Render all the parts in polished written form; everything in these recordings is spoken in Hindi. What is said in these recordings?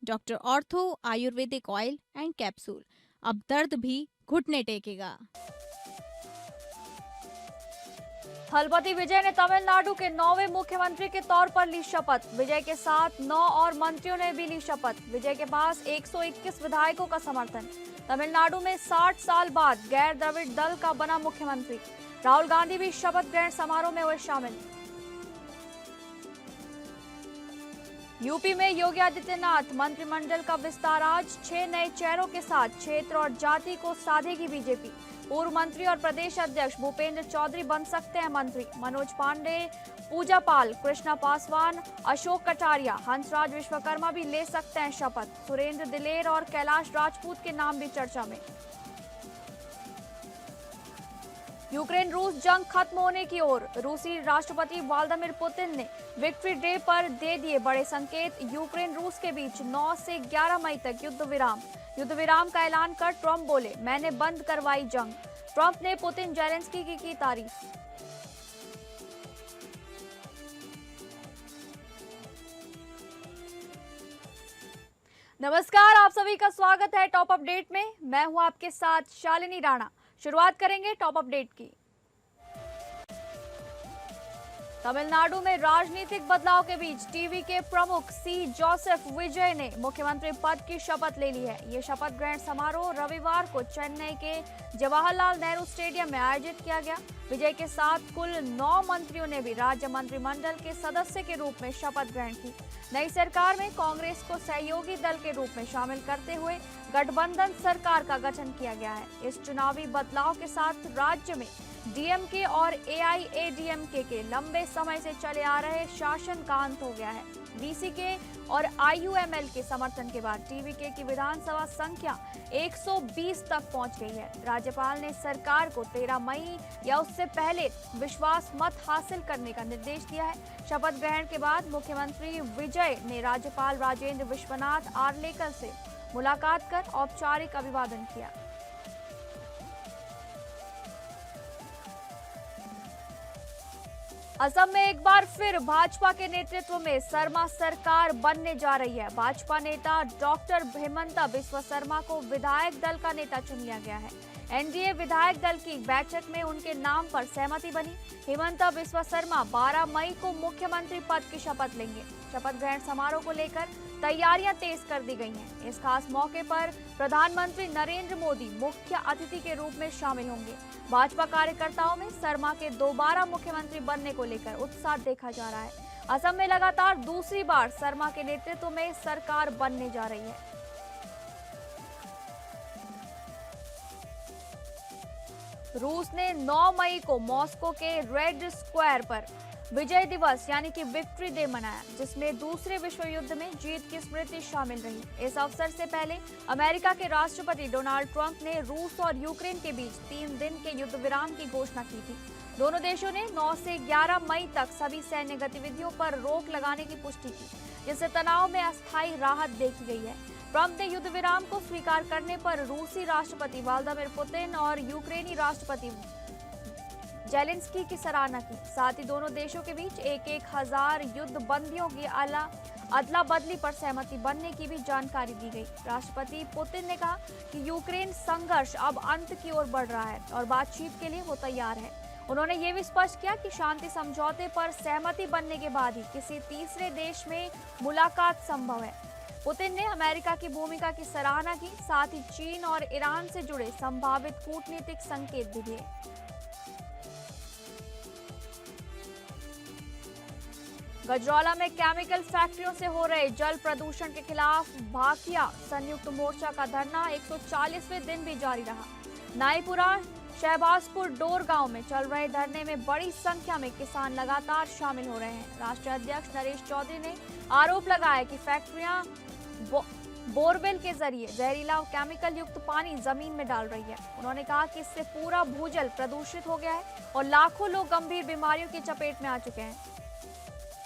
Doctor ortho Ayurvedic oil and capsule. अब दर्द भी घुटने टेकेगा। थलपति विजय ने तमिलनाडु के 9वें मुख्यमंत्री के तौर पर ली शपथ। विजय के साथ 9 और मंत्रियों ने भी ली शपथ। विजय के पास 121 विधायकों का समर्थन। तमिलनाडु में 60 साल बाद गैर द्रविड़ दल का बना मुख्यमंत्री। राहुल गांधी भी शपथ ग्रहण समारोह में हुए शामिल। यूपी में योगी आदित्यनाथ मंत्रिमंडल का विस्तार आज 6 नए चेहरों के साथ क्षेत्र और जाति को साधेगी बीजेपी। पूर्व मंत्री और प्रदेश अध्यक्ष भूपेंद्र चौधरी बन सकते हैं मंत्री। मनोज पांडे, पूजा पाल, कृष्णा पासवान, अशोक कटारिया, हंसराज विश्वकर्मा भी ले सकते हैं शपथ। सुरेंद्र दिलेर और कैलाश राजपूत के नाम भी चर्चा में। यूक्रेन रूस जंग खत्म होने की ओर। रूसी राष्ट्रपति व्लादिमीर पुतिन ने विक्ट्री डे पर दे दिए बड़े संकेत। यूक्रेन रूस के बीच 9 से 11 मई तक युद्ध विराम का ऐलान कर ट्रंप बोले, मैंने बंद करवाई जंग। ट्रंप ने पुतिन जेलेंस्की की तारीफ। नमस्कार, आप सभी का स्वागत है टॉप अपडेट में। मैं हूं आपके साथ शालिनी राणा। शुरुआत करेंगे टॉप अपडेट की। तमिलनाडु में राजनीतिक बदलाव के बीच टीवी के प्रमुख सी जोसेफ विजय ने मुख्यमंत्री पद की शपथ ले ली है। ये शपथ ग्रहण समारोह रविवार को चेन्नई के जवाहरलाल नेहरू स्टेडियम में आयोजित किया गया। विजय के साथ कुल 9 मंत्रियों ने भी राज्य मंत्रिमंडल के सदस्य के रूप में शपथ ग्रहण की। नई सरकार में कांग्रेस को सहयोगी दल के रूप में शामिल करते हुए गठबंधन सरकार का गठन किया गया है। इस चुनावी बदलाव के साथ राज्य में डीएमके और एआईएडीएमके के लंबे समय से चले आ रहे शासन का अंत हो गया है। वीसीके और आईयूएमएल के समर्थन के बाद टीवीके की विधानसभा संख्या 120 तक पहुंच गई है। राज्यपाल ने सरकार को 13 मई या उससे पहले विश्वास मत हासिल करने का निर्देश दिया है। शपथ ग्रहण के बाद मुख्यमंत्री विजय ने राज्यपाल राजेंद्र विश्वनाथ आर्लेकर से मुलाकात कर औपचारिक अभिवादन किया। असम में एक बार फिर भाजपा के नेतृत्व में शर्मा सरकार बनने जा रही है। भाजपा नेता डॉक्टर हेमंता बिस्वा शर्मा को विधायक दल का नेता चुन लिया गया है। एनडीए विधायक दल की बैठक में उनके नाम पर सहमति बनी। हेमंता बिस्वा शर्मा 12 मई को मुख्यमंत्री पद की शपथ लेंगे। शपथ ग्रहण समारोह को लेकर तैयारियां तेज कर दी गई हैं। इस खास मौके पर प्रधानमंत्री नरेंद्र मोदी मुख्य अतिथि के रूप में शामिल होंगे। भाजपा कार्यकर्ताओं में शर्मा के दोबारा मुख्यमंत्री बनने को लेकर उत्साह देखा जा रहा है। असम में लगातार दूसरी बार शर्मा के नेतृत्व में सरकार बनने जा रही है। रूस ने 9 मई को मॉस्को के रेड स्क्वायर पर विजय दिवस यानी कि विक्ट्री डे मनाया, जिसमें दूसरे विश्व युद्ध में जीत की स्मृति शामिल रही। इस अवसर से पहले अमेरिका के राष्ट्रपति डोनाल्ड ट्रंप ने रूस और यूक्रेन के बीच 3 दिन के युद्ध विराम की घोषणा की थी। दोनों देशों ने 9 से 11 मई तक सभी सैन्य गतिविधियों पर रोक लगाने की पुष्टि की, जिससे तनाव में अस्थायी राहत देखी गई है। ट्रंप ने युद्ध विराम को स्वीकार करने पर रूसी राष्ट्रपति व्लादिमीर पुतिन और यूक्रेनी राष्ट्रपति जेलेंस्की की सराहना की। साथ ही दोनों देशों के बीच 1,000 युद्ध बंदियों की अदला बदली पर सहमति बनने की भी जानकारी दी गई। राष्ट्रपति पुतिन ने कहा कि यूक्रेन संघर्ष अब अंत की ओर बढ़ रहा है और बातचीत के लिए वो तैयार है। उन्होंने ये भी स्पष्ट किया कि शांति समझौते पर सहमति बनने के बाद ही किसी तीसरे देश में मुलाकात संभव है। पुतिन ने अमेरिका की भूमिका की सराहना की। साथ ही चीन और ईरान से जुड़े संभावित कूटनीतिक संकेत भी दिए। गजरौला में केमिकल फैक्ट्रियों से हो रहे जल प्रदूषण के खिलाफ भाकिया संयुक्त मोर्चा का धरना 140वें दिन भी जारी रहा। नाईपुरा शहबाजपुर डोर गांव में चल रहे धरने में बड़ी संख्या में किसान लगातार शामिल हो रहे हैं। राष्ट्रीय अध्यक्ष नरेश चौधरी ने आरोप लगाया कि फैक्ट्रियां बोरवेल के जरिए जहरीला केमिकल युक्त पानी जमीन में डाल रही है। उन्होंने कहा कि इससे पूरा भूजल प्रदूषित हो गया है और लाखों लोग गंभीर बीमारियों की चपेट में आ चुके हैं।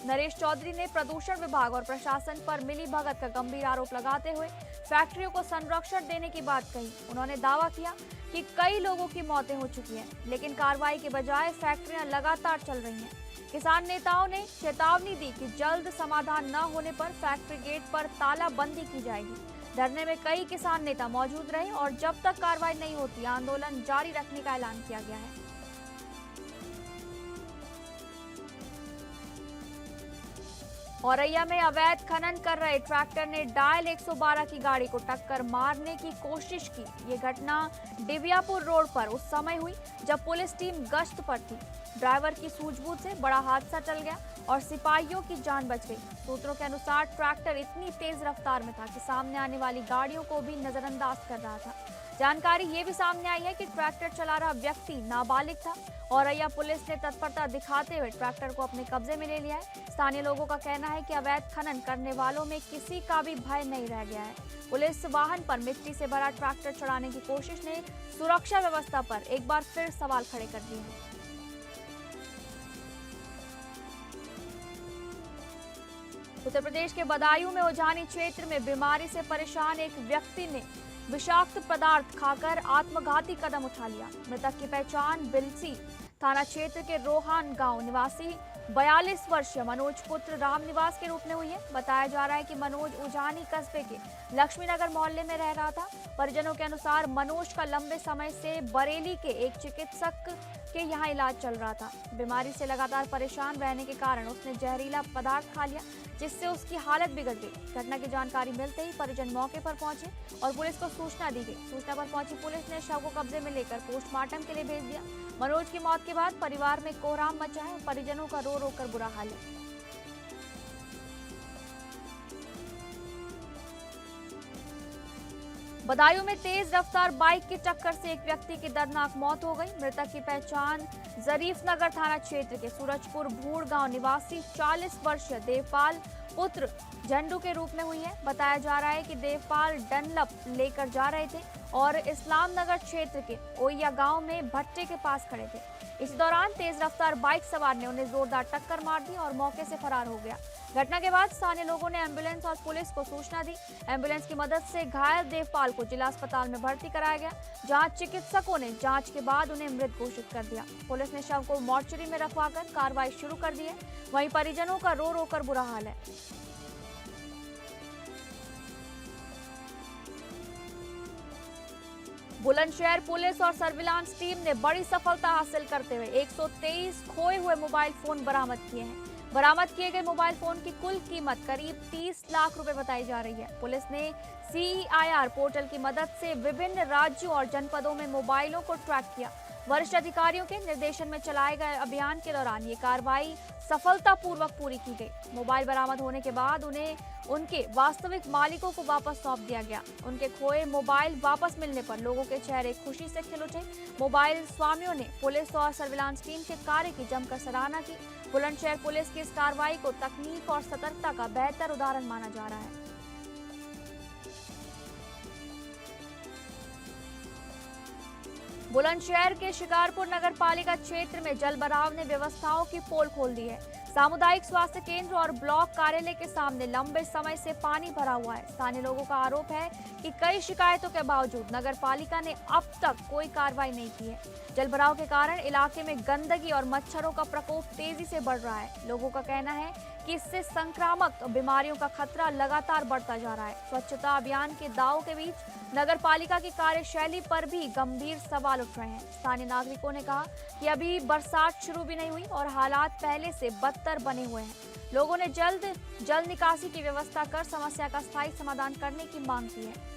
नरेश चौधरी ने प्रदूषण विभाग और प्रशासन पर मिलीभगत का गंभीर आरोप लगाते हुए फैक्ट्रियों को संरक्षण देने की बात कही। उन्होंने दावा किया कि कई लोगों की मौतें हो चुकी हैं, लेकिन कार्रवाई के बजाय फैक्ट्रियां लगातार चल रही हैं। किसान नेताओं ने चेतावनी दी कि जल्द समाधान न होने पर फैक्ट्री गेट पर तालाबंदी की जाएगी। धरने में कई किसान नेता मौजूद रहे और जब तक कार्रवाई नहीं होती आंदोलन जारी रखने का ऐलान किया गया है। औरैया में अवैध खनन कर रहे ट्रैक्टर ने डायल 112 की गाड़ी को टक्कर मारने की कोशिश की। ये घटना डिबियापुर रोड पर उस समय हुई जब पुलिस टीम गश्त पर थी। ड्राइवर की सूझबूझ से बड़ा हादसा टल गया और सिपाहियों की जान बच गई। सूत्रों के अनुसार ट्रैक्टर इतनी तेज रफ्तार में था कि सामने आने वाली गाड़ियों को भी नजरअंदाज कर रहा था। जानकारी ये भी सामने आई है कि ट्रैक्टर चला रहा व्यक्ति नाबालिग था। औरैया पुलिस ने तत्परता दिखाते हुए ट्रैक्टर को अपने कब्जे में ले लिया है। स्थानीय लोगों का कहना है कि अवैध खनन करने वालों में किसी का भी भय नहीं रह गया है। पुलिस वाहन पर मिट्टी से भरा ट्रैक्टर चढ़ाने की कोशिश ने सुरक्षा व्यवस्था पर एक बार फिर सवाल खड़े कर दिए हैं। उत्तर प्रदेश के बदायूं में उजानी क्षेत्र में बीमारी से परेशान एक व्यक्ति ने विषाक्त पदार्थ खाकर आत्मघाती कदम उठा लिया। मृतक की पहचान बिलसी थाना क्षेत्र के रोहान गांव निवासी 42 वर्षीय मनोज पुत्र राम निवास के रूप में हुई है। बताया जा रहा है कि मनोज उजानी कस्बे के लक्ष्मीनगर मोहल्ले में रह रहा था। परिजनों के अनुसार मनोज का लंबे समय से बरेली के एक चिकित्सक के यहाँ इलाज चल रहा था। बीमारी से लगातार परेशान रहने के कारण उसने जहरीला पदार्थ खा लिया, जिससे उसकी हालत बिगड़ गई। घटना की जानकारी मिलते ही परिजन मौके पर पहुंचे और पुलिस को सूचना दी गई। सूचना पर पहुंची पुलिस ने शव को कब्जे में लेकर पोस्टमार्टम के लिए भेज दिया। मनोज की मौत के बाद परिवार में कोहराम मचा है और परिजनों का रो रो कर बुरा हाल है। बदायूं में तेज रफ्तार बाइक की टक्कर से एक व्यक्ति की दर्दनाक मौत हो गई। मृतक की पहचान जरीफ नगर थाना क्षेत्र के सूरजपुर भूड़ गांव निवासी 40 वर्षीय देवपाल पुत्र झंडू के रूप में हुई है। बताया जा रहा है कि देवपाल डनलप लेकर जा रहे थे और इस्लाम नगर क्षेत्र के ओइया गांव में भट्टे के पास खड़े थे। इस दौरान तेज रफ्तार बाइक सवार ने उन्हें जोरदार टक्कर मार दी और मौके से फरार हो गया। घटना के बाद स्थानीय लोगों ने एम्बुलेंस और पुलिस को सूचना दी। एम्बुलेंस की मदद से घायल देवपाल को जिला अस्पताल में भर्ती कराया गया, जहां चिकित्सकों ने जांच के बाद उन्हें मृत घोषित कर दिया। पुलिस ने शव को मोर्चरी में रखवाकर कार्रवाई शुरू कर दी है। वहीं परिजनों का रो रो कर बुरा हाल है। बुलंदशहर पुलिस और सर्विलांस टीम ने बड़ी सफलता हासिल करते हुए 123 खोए हुए मोबाइल फोन बरामद किए हैं। बरामद किए गए मोबाइल फोन की कुल कीमत करीब 30 लाख रुपए बताई जा रही है। पुलिस ने CEIR पोर्टल की मदद से विभिन्न राज्यों और जनपदों में मोबाइलों को ट्रैक किया। वरिष्ठ अधिकारियों के निर्देशन में चलाए गए अभियान के दौरान ये कार्रवाई सफलतापूर्वक पूरी की गई। मोबाइल बरामद होने के बाद उन्हें उनके वास्तविक मालिकों को वापस सौंप दिया गया। उनके खोए मोबाइल वापस मिलने पर लोगों के चेहरे खुशी से खिल उठे। मोबाइल स्वामियों ने पुलिस और सर्विलांस टीम के कार्य की जमकर सराहना की। बुलंदशहर पुलिस की इस कार्रवाई को तकनीक और सतर्कता का बेहतर उदाहरण माना जा रहा है। बुलंदशहर के शिकारपुर नगर पालिका क्षेत्र में जलभराव ने व्यवस्थाओं की पोल खोल दी है। सामुदायिक स्वास्थ्य केंद्र और ब्लॉक कार्यालय के सामने लंबे समय से पानी भरा हुआ है। स्थानीय लोगों का आरोप है कि कई शिकायतों के बावजूद नगर पालिका ने अब तक कोई कार्रवाई नहीं की है। जलभराव के कारण इलाके में गंदगी और मच्छरों का प्रकोप तेजी से बढ़ रहा है। लोगों का कहना है कि इससे संक्रामक बीमारियों का खतरा लगातार बढ़ता जा रहा है। स्वच्छता अभियान के दावों के बीच नगर पालिका की कार्यशैली पर भी गंभीर सवाल उठ रहे हैं। स्थानीय नागरिकों ने कहा कि अभी बरसात शुरू भी नहीं हुई और हालात पहले से बदतर बने हुए हैं। लोगों ने जल्द जल निकासी की व्यवस्था कर समस्या का स्थायी समाधान करने की मांग की है।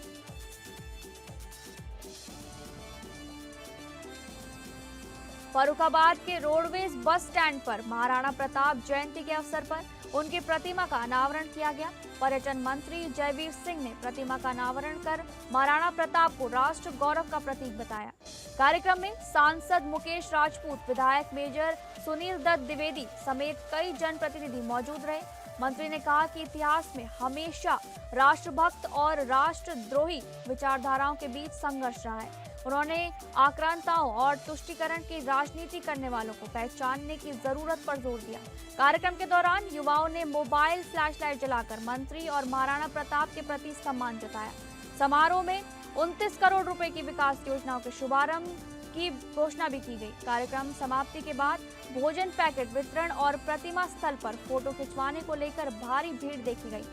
फर्रुखाबाद के रोडवेज बस स्टैंड पर महाराणा प्रताप जयंती के अवसर पर उनकी प्रतिमा का अनावरण किया गया। पर्यटन मंत्री जयवीर सिंह ने प्रतिमा का अनावरण कर महाराणा प्रताप को राष्ट्र गौरव का प्रतीक बताया। कार्यक्रम में सांसद मुकेश राजपूत, विधायक मेजर सुनील दत्त द्विवेदी समेत कई जनप्रतिनिधि मौजूद रहे। मंत्री ने कहा कि इतिहास में हमेशा राष्ट्रभक्त और राष्ट्रद्रोही विचारधाराओं के बीच संघर्ष रहा है। उन्होंने आक्रांताओं और तुष्टीकरण की राजनीति करने वालों को पहचानने की जरूरत पर जोर दिया। कार्यक्रम के दौरान युवाओं ने मोबाइल फ्लैशलाइट जलाकर मंत्री और महाराणा प्रताप के प्रति सम्मान जताया। समारोह में 29 करोड़ रुपए की विकास योजनाओं के शुभारंभ की घोषणा भी की गई। कार्यक्रम समाप्ति के बाद भोजन पैकेट वितरण और प्रतिमा स्थल पर फोटो खिंचवाने को लेकर भारी भीड़ देखी गई।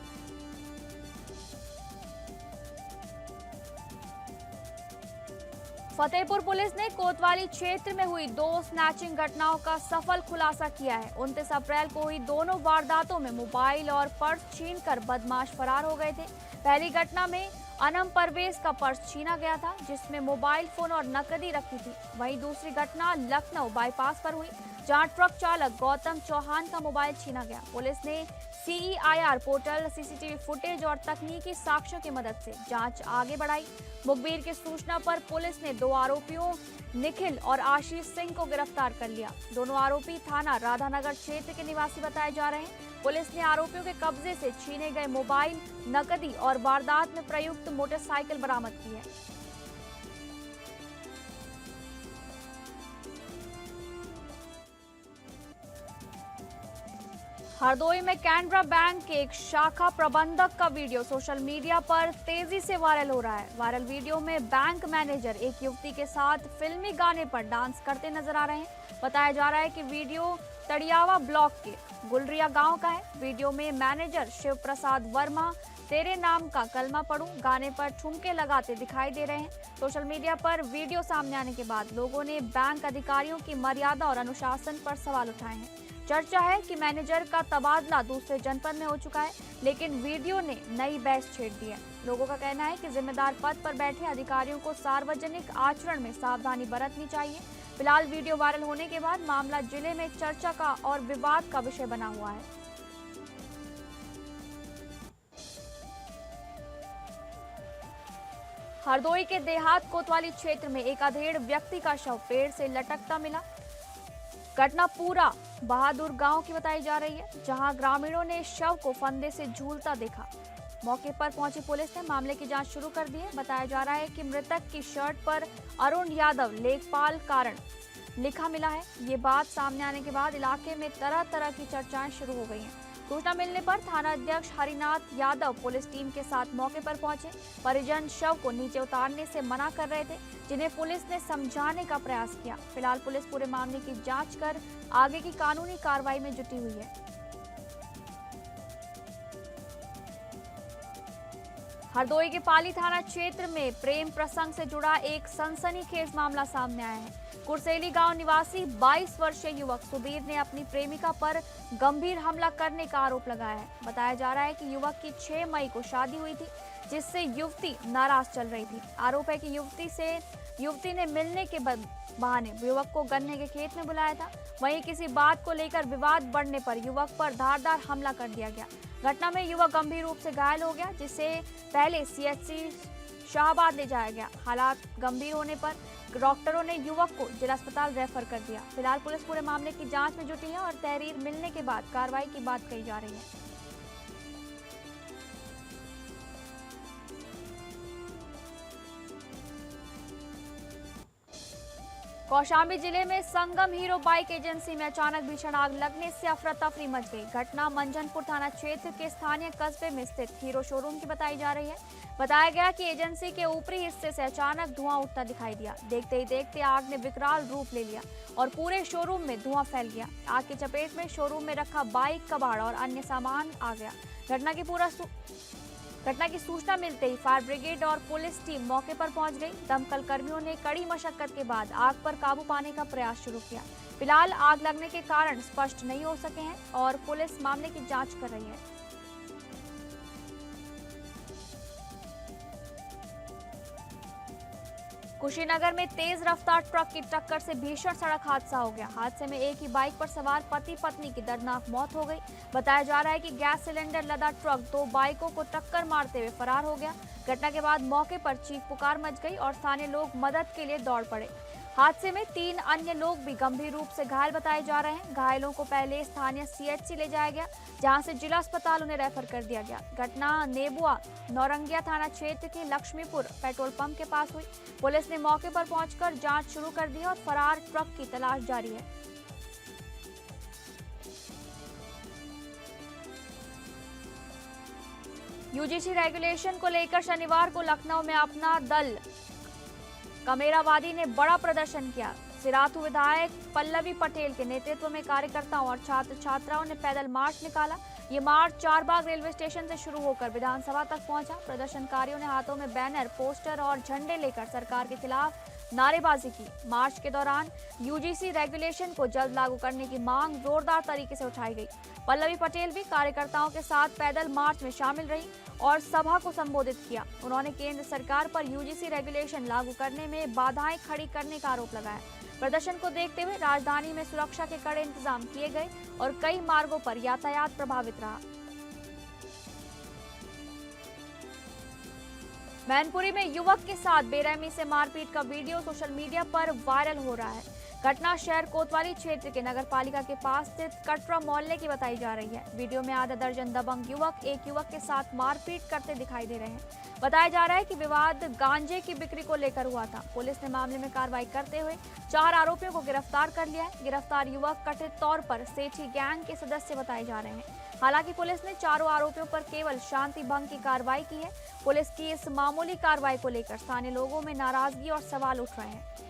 फतेहपुर पुलिस ने कोतवाली क्षेत्र में हुई 2 स्नैचिंग घटनाओं का सफल खुलासा किया है। 29 अप्रैल को हुई दोनों वारदातों में मोबाइल और पर्स छीनकर बदमाश फरार हो गए थे। पहली घटना में अनम परवेज का पर्स छीना गया था, जिसमें मोबाइल फोन और नकदी रखी थी। वहीं दूसरी घटना लखनऊ बाईपास पर हुई, जहां ट्रक चालक गौतम चौहान का मोबाइल छीना गया। पुलिस ने CEIR पोर्टल, सीसीटीवी फुटेज और तकनीकी साक्ष्यों की मदद से जांच आगे बढ़ाई। मुखबिर की सूचना पर पुलिस ने 2 आरोपियों निखिल और आशीष सिंह को गिरफ्तार कर लिया। दोनों आरोपी थाना राधानगर क्षेत्र के निवासी बताए जा रहे हैं। पुलिस ने आरोपियों के कब्जे से छीने गए मोबाइल, नकदी और वारदात में प्रयुक्त मोटरसाइकिल बरामद की है। हरदोई में कैनरा बैंक के एक शाखा प्रबंधक का वीडियो सोशल मीडिया पर तेजी से वायरल हो रहा है। वायरल वीडियो में बैंक मैनेजर एक युवती के साथ फिल्मी गाने पर डांस करते नजर आ रहे हैं। बताया जा रहा है कि वीडियो तड़ियावा ब्लॉक के गुलरिया गांव का है। वीडियो में मैनेजर शिव प्रसाद वर्मा तेरे नाम का कलमा पढ़ूं गाने पर ठुमके लगाते दिखाई दे रहे हैं। सोशल मीडिया पर वीडियो सामने आने के बाद लोगों ने बैंक अधिकारियों की मर्यादा और अनुशासन पर सवाल उठाए हैं। चर्चा है कि मैनेजर का तबादला दूसरे जनपद में हो चुका है, लेकिन वीडियो ने नई बहस छेड़ दी है। लोगों का कहना है कि जिम्मेदार पद पर बैठे अधिकारियों को सार्वजनिक आचरण में सावधानी बरतनी चाहिए। फिलहाल वीडियो वायरल होने के बाद मामला जिले में चर्चा का और विवाद का विषय बना हुआ है। हरदोई के देहात कोतवाली क्षेत्र में एक अधेड़ व्यक्ति का शव पेड़ से लटकता मिला। घटना पूरा बहादुर गांव की बताई जा रही है, जहां ग्रामीणों ने शव को फंदे से झूलता देखा। मौके पर पहुंची पुलिस ने मामले की जांच शुरू कर दी है। बताया जा रहा है कि मृतक की शर्ट पर अरुण यादव लेखपाल कारण लिखा मिला है। ये बात सामने आने के बाद इलाके में तरह तरह की चर्चाएं शुरू हो गई हैं। सूचना मिलने पर थाना अध्यक्ष हरिनाथ यादव पुलिस टीम के साथ मौके पर पहुंचे। परिजन शव को नीचे उतारने से मना कर रहे थे, जिन्हें पुलिस ने समझाने का प्रयास किया। फिलहाल पुलिस पूरे मामले की जांच कर आगे की कानूनी कार्रवाई में जुटी हुई है। हरदोई के पाली थाना क्षेत्र में प्रेम प्रसंग से जुड़ा एक सनसनीखेज मामला सामने आया है। कुरसेली गांव निवासी 22 वर्षीय युवक सुधीर ने अपनी प्रेमिका पर गंभीर हमला करने का आरोप लगाया है। बताया जा रहा है कि युवक की 6 मई को शादी हुई थी, जिससे युवती नाराज चल रही थी। आरोप है कि युवती ने मिलने के बहाने युवक को गन्ने के खेत में बुलाया था। वहीं किसी बात को लेकर विवाद बढ़ने पर युवक पर धारदार हमला कर दिया गया। घटना में युवक गंभीर रूप से घायल हो गया, जिसे पहले CHC शाहबाद ले जाया गया। हालात गंभीर होने पर डॉक्टरों ने युवक को जिला अस्पताल रेफर कर दिया। फिलहाल पुलिस पूरे मामले की जांच में जुटी है और तहरीर मिलने के बाद कार्रवाई की बात कही जा रही है। कौशाम्बी जिले में संगम हीरो बाइक एजेंसी में अचानक भीषण आग लगने से अफरा तफरी मच गई। घटना मंझनपुर थाना क्षेत्र के स्थानीय कस्बे में स्थित हीरो शोरूम की बताई जा रही है। बताया गया कि एजेंसी के ऊपरी हिस्से से अचानक धुआं उठता दिखाई दिया। देखते ही देखते आग ने विकराल रूप ले लिया और पूरे शोरूम में धुआं फैल गया। आग की चपेट में शोरूम में रखा बाइक, कबाड़ और अन्य सामान आ गया। घटना की सूचना मिलते ही फायर ब्रिगेड और पुलिस टीम मौके पर पहुंच गई। दमकल कर्मियों ने कड़ी मशक्कत के बाद आग पर काबू पाने का प्रयास शुरू किया। फिलहाल आग लगने के कारण स्पष्ट नहीं हो सके हैं और पुलिस मामले की जांच कर रही है। कुशीनगर में तेज रफ्तार ट्रक की टक्कर से भीषण सड़क हादसा हो गया। हादसे में एक ही बाइक पर सवार पति पत्नी की दर्दनाक मौत हो गई। बताया जा रहा है कि गैस सिलेंडर लदा ट्रक 2 बाइकों को टक्कर मारते हुए फरार हो गया। घटना के बाद मौके पर चीख पुकार मच गई और स्थानीय लोग मदद के लिए दौड़ पड़े। हादसे में 3 अन्य लोग भी गंभीर रूप से घायल बताए जा रहे हैं। घायलों को पहले स्थानीय सीएचसी ले जाया गया, जहां से जिला अस्पताल उन्हें रेफर कर दिया गया। घटना नेबुआ नौरंगिया थाना क्षेत्र के लक्ष्मीपुर पेट्रोल पंप के पास हुई। पुलिस ने मौके पर पहुंचकर जांच शुरू कर दी और फरार ट्रक की तलाश जारी है। यूजीसी रेगुलेशन को लेकर शनिवार को लखनऊ में अपना दल कमेरावादी ने बड़ा प्रदर्शन किया। सिराथू विधायक पल्लवी पटेल के नेतृत्व में कार्यकर्ताओं और छात्र छात्राओं ने पैदल मार्च निकाला। ये मार्च चारबाग रेलवे स्टेशन से शुरू होकर विधानसभा तक पहुंचा। प्रदर्शनकारियों ने हाथों में बैनर, पोस्टर और झंडे लेकर सरकार के खिलाफ नारेबाजी की। मार्च के दौरान यूजीसी रेगुलेशन को जल्द लागू करने की मांग जोरदार तरीके से उठाई गई। पल्लवी पटेल भी कार्यकर्ताओं के साथ पैदल मार्च में शामिल रही और सभा को संबोधित किया। उन्होंने केंद्र सरकार पर यूजीसी रेगुलेशन लागू करने में बाधाएं खड़ी करने का आरोप लगाया। प्रदर्शन को देखते हुए राजधानी में सुरक्षा के कड़े इंतजाम किए गए और कई मार्गों पर यातायात प्रभावित रहा। मैनपुरी में युवक के साथ बेरहमी से मारपीट का वीडियो सोशल मीडिया पर वायरल हो रहा है। घटना शहर कोतवाली क्षेत्र के नगरपालिका के पास स्थित कटरा मोहल्ले की बताई जा रही है। वीडियो में आधा दर्जन दबंग युवक एक युवक के साथ मारपीट करते दिखाई दे रहे हैं। बताया जा रहा है कि विवाद गांजे की बिक्री को लेकर हुआ था। पुलिस ने मामले में कार्रवाई करते हुए 4 आरोपियों को गिरफ्तार कर लिया है। गिरफ्तार युवक कथित तौर पर सेठी गैंग के सदस्य बताए जा रहे हैं। हालांकि पुलिस ने चारों आरोपियों पर केवल शांति भंग की कार्रवाई की है। पुलिस की इस मामूली कार्रवाई को लेकर स्थानीय लोगों में नाराजगी और सवाल उठ रहे हैं।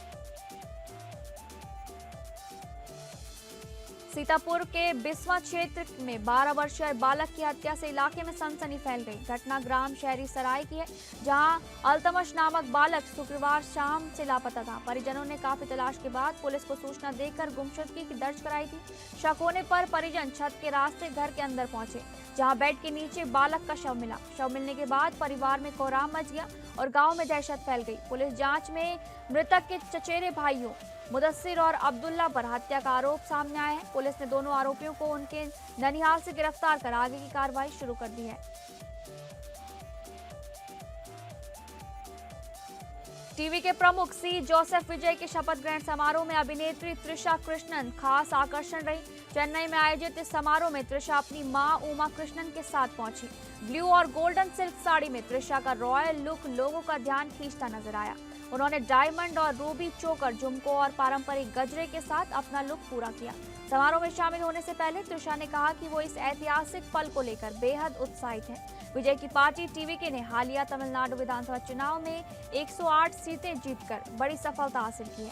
सीतापुर के बिस्वा क्षेत्र में 12 वर्षीय बालक की हत्या से इलाके में सनसनी फैल गई। घटना ग्राम शहरी सराय की है, जहां अल्तमश नामक बालक शुक्रवार शाम से लापता था। परिजनों ने काफी तलाश के बाद पुलिस को सूचना देकर गुमशुदगी की दर्ज कराई थी। शक होने पर परिजन छत के रास्ते घर के अंदर पहुंचे, जहां बेड के नीचे बालक का शव मिला। शव मिलने के बाद परिवार में कोहराम मच गया और गांव में दहशत फैल गई। पुलिस जांच में मृतक के चचेरे भाइयों मुदस्सिर और अब्दुल्ला पर हत्या का आरोप सामने आया है। पुलिस ने दोनों आरोपियों को उनके ननिहाल से गिरफ्तार कर आगे की कार्रवाई शुरू कर दी है। टीवी के प्रमुख सी जोसेफ विजय के शपथ ग्रहण समारोह में अभिनेत्री तृषा कृष्णन खास आकर्षण रही। चेन्नई में आयोजित इस समारोह में तृषा अपनी मां उमा कृष्णन के साथ पहुंची। ब्लू और गोल्डन सिल्क साड़ी में तृषा का रॉयल लुक लोगों का ध्यान खींचता नजर आया। उन्होंने डायमंड और रूबी चोकर, झुमकों और पारंपरिक गजरे के साथ अपना लुक पूरा किया। समारोह में शामिल होने से पहले तृषा ने कहा कि वो इस ऐतिहासिक पल को लेकर बेहद उत्साहित हैं। विजय की पार्टी टीवीके ने हालिया तमिलनाडु विधानसभा चुनाव में 108 सीटें जीतकर बड़ी सफलता हासिल की है।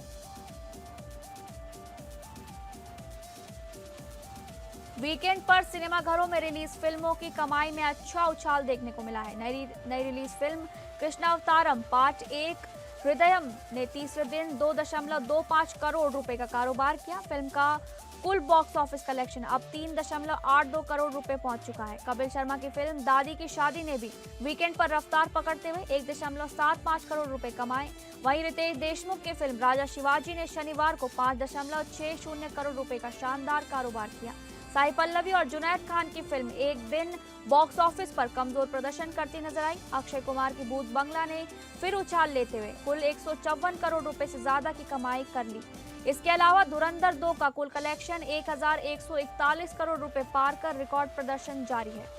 वीकेंड पर सिनेमाघरों में रिलीज फिल्मों की कमाई में अच्छा उछाल देखने को मिला है। नई रिलीज फिल्म कृष्णावतारम पार्ट 1 हृदयम ने तीसरे दिन 2.25 करोड़ रुपए का कारोबार किया। फिल्म का कुल बॉक्स ऑफिस कलेक्शन अब 3.82 करोड़ रुपए पहुंच चुका है। कपिल शर्मा की फिल्म दादी की शादी ने भी वीकेंड पर रफ्तार पकड़ते हुए 1.75 करोड़ रुपए कमाए। वहीं रितेश देशमुख की फिल्म राजा शिवाजी ने शनिवार को 5.60 करोड़ रुपए का शानदार कारोबार किया। साई पल्लवी और जुनैद खान की फिल्म एक दिन बॉक्स ऑफिस पर कमजोर प्रदर्शन करती नजर आई। अक्षय कुमार की भूत बंगला ने फिर उछाल लेते हुए कुल 154 करोड़ रुपए से ज्यादा की कमाई कर ली। इसके अलावा धुरंधर 2 का कुल कलेक्शन 1141 करोड़ रुपए पार कर रिकॉर्ड प्रदर्शन जारी है।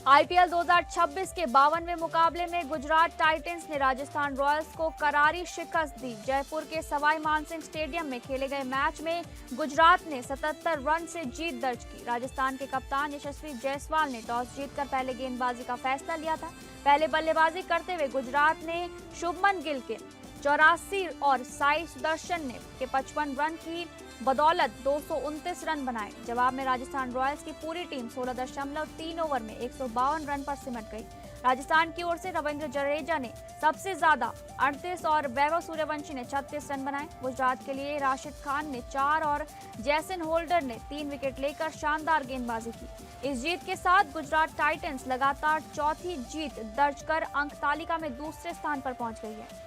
आईपीएल 2026 के 52वें मुकाबले में गुजरात टाइटंस ने राजस्थान रॉयल्स को करारी शिकस्त दी। जयपुर के सवाई मानसिंह स्टेडियम में खेले गए मैच में गुजरात ने 77 रन से जीत दर्ज की। राजस्थान के कप्तान यशस्वी जायसवाल ने टॉस जीतकर पहले गेंदबाजी का फैसला लिया था। पहले बल्लेबाजी करते हुए गुजरात ने शुभमन गिल के 84 और साई सुदर्शन ने के 55 रन की बदौलत 229 रन बनाए। जवाब में राजस्थान रॉयल्स की पूरी टीम 16.3 ओवर में 152 रन पर सिमट गई। राजस्थान की ओर से रविंद्र जडेजा ने सबसे ज्यादा 38 और वैभव सूर्यवंशी ने 36 रन बनाए। गुजरात के लिए राशिद खान ने 4 और जैसन होल्डर ने 3 विकेट लेकर शानदार गेंदबाजी की। इस जीत के साथ गुजरात टाइटंस लगातार चौथी जीत दर्ज कर अंक तालिका में दूसरे स्थान पर पहुंच गई है।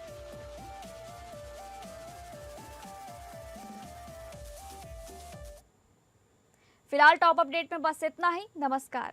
फिलहाल टॉप अपडेट में बस इतना ही। नमस्कार।